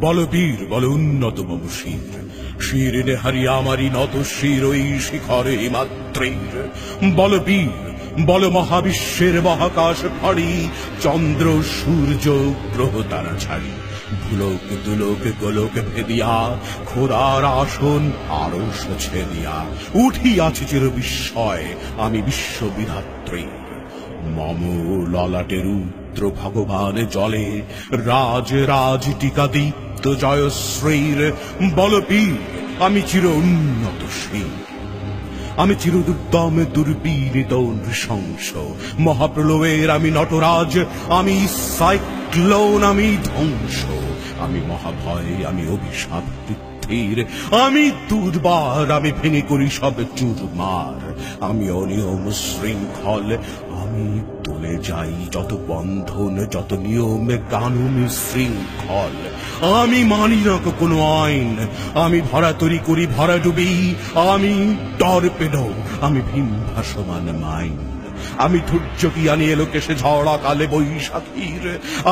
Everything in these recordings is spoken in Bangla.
বল বীর, বল উন্নত মম শির, শির নেহারি আমারি নত শির ওই শিখরে মাত্রের। বল বীর, বল মহাবিশ্বের মহাকাশ ফাড়ি, চন্দ্র সূর্য গ্রহ তারা ছাড়ি, ভুলোক দুলোক গোলোক ভেদিয়া, খোদার আসন আরশ ছেদিয়া, উঠিয়াছি চির বিস্ময় আমি বিশ্ববিধাত্রী। মম ললাটে রুদ্র ভগবান জলে, রাজ রাজ টিকা দীপ্ত জয়শ্রীর। বল বীর, আমি চির উন্নত শির, আমি চির দুর্দম দুর্বীরিত নৃশংস, মহাপ্রলয়ের আমি নটরাজ, আমি সাইক্লোন, আমি ধ্বংস, আমি মহাভয়, আমি অভিশাপ পৃথ্বীর, আমি দুর্বার, আমি ভেঙে করি সব চুরমার, আমি অনিয়ম শৃঙ্খল, আমি তুলে যাই যত বন্ধন, যত নিয়মে কানুন শৃঙ্খল। আমি মানি না কোনো আইন, আমি ভরা তরি করি ভরা ডুবি, আমি টর্পেডো, আমি ভীম ভাসমান মাইন, আমি ধৈর্য কি আনি এলোকেশে ঝড়া কালে বৈশাখীর।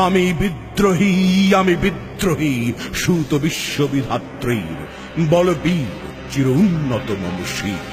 আমি বিদ্রোহী, আমি বিদ্রোহী সুত বিশ্ববিধাত্রীর। বল বীর, চির উন্নত মম শির।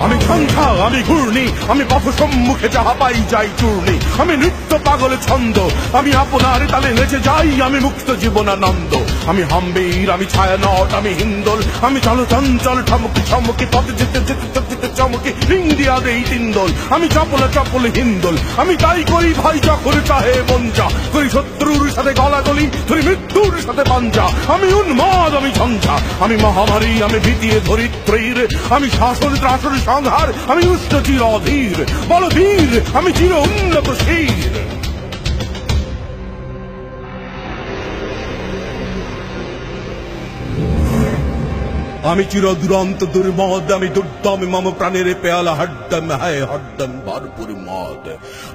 আমি সংখ্যা, আমি ঘূর্ণি, আমি পথ সম্মুখে যাহা পাই যাই চূর্ণি, আমি নৃত্য পাগল ছন্দ, আমি আপনার তালে নেচে যাই, আমি মুক্ত জীবনানন্দ। আমি হাম্বীর, আমি ছায়ানট, আমি হিন্দোল, আমি চলচঞ্চল ঠমকি ছমকি, পথে যেতে যেতে যেতে চমকি ইন্ডিয়া দেই তিন্দোল। আমি চপল চপল হিন্দোল, আমি তাই করি ভাই যখন চাহে মন যা, করি শত্রুর সাথে গলাগলি, ধরি মৃত্যুর সাথে পাঞ্জা। আমি উন্মাদ, আমি ঝঞ্ঝা, আমি মহামারী, আমি ভীতিয়ে ধরিত্রীর, আমি শাসন ত্রাসন সংহার, আমি উষ্ণ চির অধীর। বল বীর, আমি চির উন্নত শির। আমি চির দুরন্ত দুর্মদ, আমি দুর্দম মম প্রাণের পেয়ালা হরদম হায় হরদম ভরপুর মদ।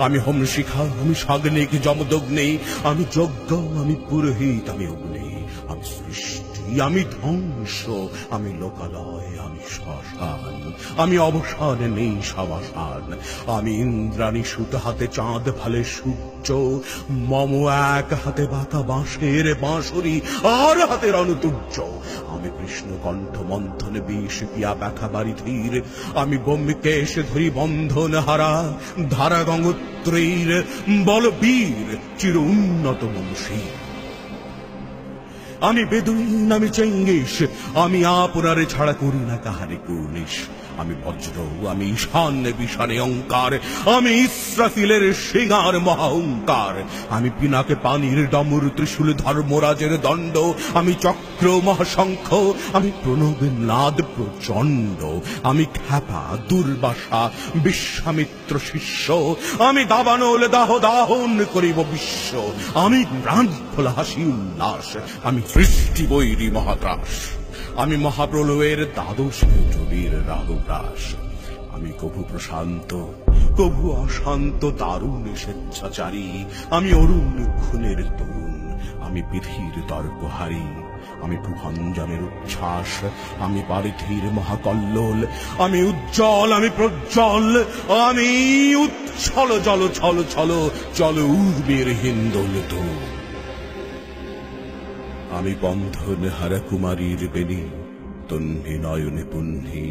আমি হোম শিখা, আমি সাগ্নিক যমদগ্নি, আমি যজ্ঞ, আমি পুরোহিত, আমি অগ্নি, আমি সৃষ্টি, আমি ধ্বংস, আমি লোকালয়, আমি শ্মশান, আমি অবসান নেই সবাসান। আমি ইন্দ্রাণী সুত হাতে চাঁদ ফালে সূর্য, মম এক হাতে বাতা বাঁশের বাঁশরি, আর হাতে রণতুর্য। আমি কৃষ্ণ কণ্ঠ মন্থনে বিষ পিয়া ব্যথা বাড়ি ধীর, আমি ব্যোমকেশ ধরি বন্ধন হারা ধারা গঙ্গোত্রীর। বল বীর, চির উন্নত মম শির। আমি বেদুইন, আমি চেঙ্গিস, আমি আপনারে ছাড়া করি না কাহারে কুর্নিশ। আমি বজ্র, আমি ঈশান বিশানে অঙ্কার, আমি ইস্রাফিলের সিঙার মহাহংকার। আমি পিনাকে পানির ডমর ত্রিশূল ধর্মরাজের দণ্ড, আমি চক্র মহাশঙ্খ, আমি প্রণবের নাদ প্রচণ্ড। আমি খ্যাপা দুর্বাসা বিশ্বামিত্র শিষ্য, আমি দাবানল দাহ দাহন করিব বিশ্ব। আমি প্রাণ খোলা হাসি উল্লাস, আমি সৃষ্টি বৈরী মহাত্রাস। আমি মহাপ্রলয়ের দ্বাদশ যুগের রাহুগ্রাস। আমি কভু প্রশান্ত, কভু অশান্ত দারুণ স্বেচ্ছাচারী, আমি অরুণ খুনের তরুণ, আমি বিধির তর্কহারী। আমি ভুভঞ্জনের উচ্ছ্বাস, আমি পারিধির মহাকল্লোল, আমি উজ্জ্বল, আমি প্রজ্জ্বল, আমি উচ্ছল জল ছল ছল চল উর্বের হিন্দোল দোল। আমি বন্ধন হারা কুমারীর বেণী, তন্নি নয়নে পুণ্যি,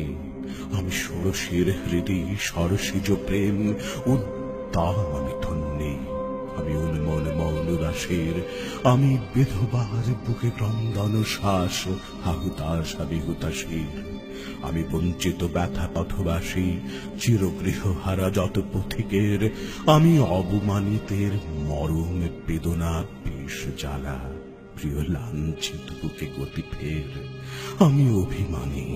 আমি ষোড়শীর হৃদি সরসিজ প্রেম উদ্দাম, আমি ধন্যি। আমি উন্মল মৌন দাসের, আমি বিধবার বুকে ক্রন্দন শ্বাস, আহুতাস আমি হুতাশীর। আমি বঞ্চিত ব্যথা পথবাসী, চিরগৃহ হারা যত পথিকের, আমি অবমানিতের মরম বেদনা বিষ জ্বালা, প্রিয় লাঞ্ছিত বুকে গতি ফের। আমি অভিমানী,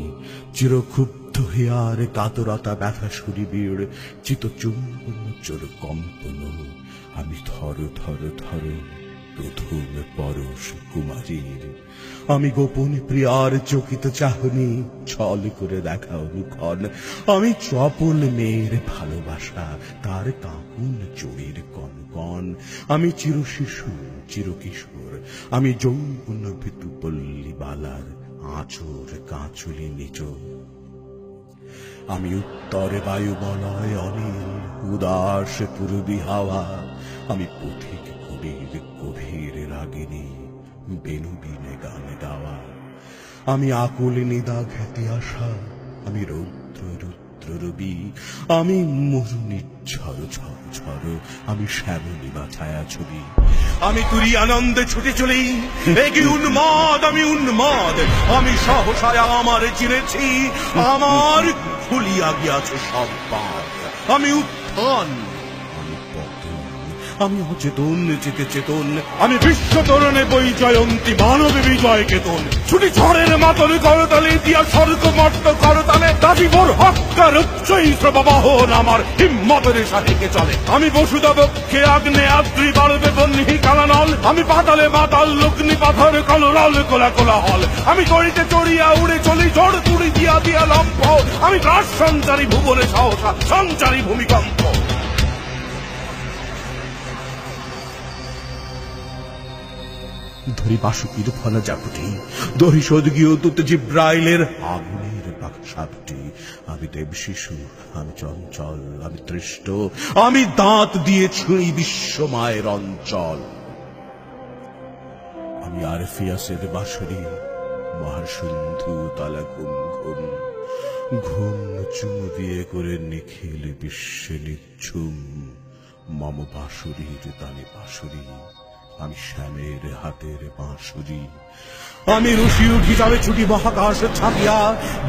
চিরক্ষুব্ধ হিয়ার কাতরতা ব্যথা সুরিবীর, চিত চুম্বন চোর কম্পন। আমি থর থর থর প্রথম পরশ কুমারীর। আমি গোপন প্রিয়ার চকিত চাহনি, ছল করে দেখা অনুক্ষণ। আমি চপল মেয়ের ভালোবাসা, তার কাঁপুন চোরের কনকন। আমি চির শিশু, চির কিশোর, আমি যৌবন ভীতু পল্লী বালার আঁচর কাঁচুলি নিচ। আমি উত্তরে বায়ু বলয় অনিল, উদাস পূর্বী হাওয়া। আমি পথিক কবির গভীর রাগিনী, বেনুবিনে গান গাওয়া। আমি আকুল নিদা খ্যাতি আশা, আমি রৌদ্র রুদ্র রবি, আমি মরুনি ঝড় ঝড় ঝড়, আমি শ্যামলী বা ছায়া ছবি। আমি তুরি আনন্দে ছুটে চলি, একি উন্মাদ, আমি উন্মাদ। আমি সহসায় আমার চিনেছি, আমার খুলিয়া গিয়াছে সব বাঁধ। আমি উত্থান, আমি পতন, আমি অচেতন চেতে চেতন। আমি বিশ্ব তরণে বই জয়ন্তী, মানব বিজয় কেতন। ছুটি ঝড়ের মাতন করতালে দিয়া স্বর্গ মর্ত করতালে, দাবিবর হক্কার উচ্চৈস্র বাহন আমার হিম্মতের সাথে চলে। আমি বসুদা বক্ষে আগ্নে আদ্রি বাড়বে বহ্নি কালানল, আমি পাতালে মাতাল লগ্নি পাথর কলরল কোলা কোলাহল। আমি গড়িতে চড়িয়া উড়ে চলি ঝড় তুড়ি দিয়া দিয়া লম্ফ, আমি প্রাণ সঞ্চারী ভুবনে সহসা সঞ্চারী ভূমিকম্প। ধরি বাসুকির ফনা জাকুটি, ধরি সদগীয় দূত জিব্রাইলের আগুনের বাক্সাপটি। আমি দেব শিশু, আমি চঞ্চল, আমি তৃষ্ট, আমি দাঁত দিয়ে ছুঁই বিশ্ব মায়ের অঞ্চল। আমি আরফিয়াসের বাঁশরি, মহাসিন্ধু তালা ঘুম ঘুম ঘুম চুমু দিয়ে করে নিখিল বিশ্বে নিচ্ছুম। মম বাঁশুরীর তালে বাঁশুরি, আমি শ্যামের হাতের বাঁশুরি। আমি রুশি উঠি যাবে ছুটি মহাকাশ ছাপিয়া,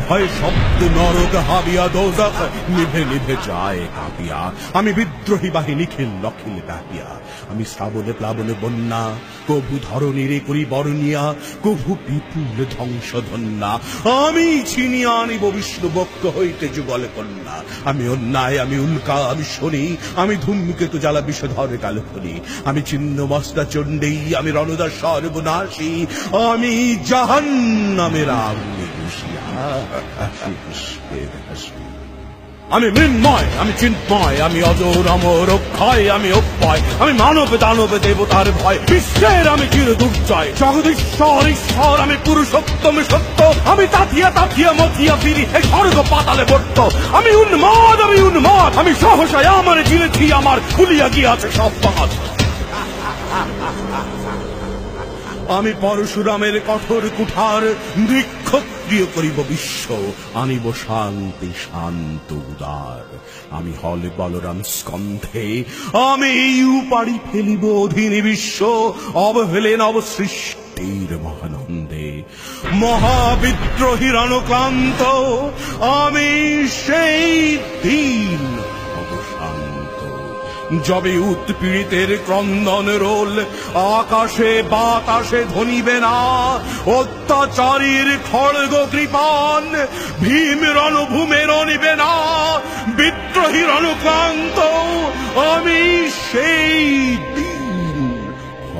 ভয় শব্দ নরক হাবিয়া দোজখ নিভে নিভে যায় কাঁপিয়া। আমি বিদ্রোহী বাহিনী খিল লখিল কাঁপিয়া, আমি শ্রাবণে প্লাবনে বন্যা, কভু ধরণীরে করি বরণিয়া, কভু বিপুল ধ্বংস ধন্যা। আমি ছিনিয়া আনিব বিষ্ণু বক্ষ হইতে যুগল কন্যা। আমি অন্যায়, আমি উল্কা, আমি শনি, আমি ধূমকেতু জ্বালা বিষধরে কালখনি। আমি ছিন্ন মস্তা চণ্ডী, আমি রণদা সর্বনাশী, আমি জাহান্নামের আগুনে বসিয়া পুষ্পের হাসি। আমি মৃন্ময়, আমি চিন্ময়, আমি অজর অমর অক্ষয়, আমি অক্ষয়, আমি মানব দানব দেবতার ভয়, বিশ্বের আমি চির দুর্জয়, জগদীশ্বর ঈশ্বর, আমি পুরুষোত্তম সত্য, আমি তাথিয়া তাথিয়া মথিয়া ফিরি এই স্বর্গ পাতালে বর্ত। আমি উন্মাদ, আমি উন্মাদ, আমি সহসায় আমার চিনেছি, আমার খুলিয়া গিয়াছে সব বাঁধ। আমি পরশুরামের কঠোর কুঠার, নৃক্ষত্রিয় করিব বিশ্ব, আনিব শান্তি শান্ত উদার। আমি হলে বলরাম স্কন্ধে, আমি উপাড়ি ফেলিব অধীন বিশ্ব, অবহেলে নব সৃষ্টির মহানন্দে। মহাবিদ্রোহীর অনুক্লান্ত, আমি সেই দিন অবসান্ত, যবে উৎপীড়িতের ক্রন্দন রোল আকাশে বাতাসে ধ্বনিবে না। অত্যাচারীর খড়গ কৃপান ভীম রণভূমে রণিবে না। বিদ্রোহীর অনুক্রান্ত, আমি সেই দিন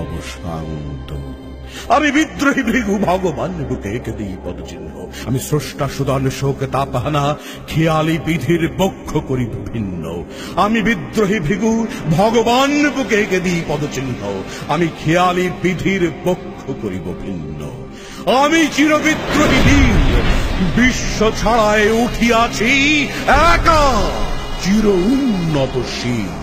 অবসান্ত। আমি বিদ্রোহী ভৃগু, ভগবান বুকে এঁকে দিই পদচিহ্ন। আমি স্রষ্টা সুদান শোক তাপহানা, খেয়ালি বিধির পক্ষ করি ভিন্ন। আমি বিদ্রোহী ভৃগু, ভগবান বুকে এঁকে দিই পদচিহ্ন। আমি খেয়ালি বিধির পক্ষ করিব ভিন্ন। আমি চিরবিদ্রোহী বীর, বিশ্ব ছাড়ায় উঠিয়াছি একা চির উন্নত শীল।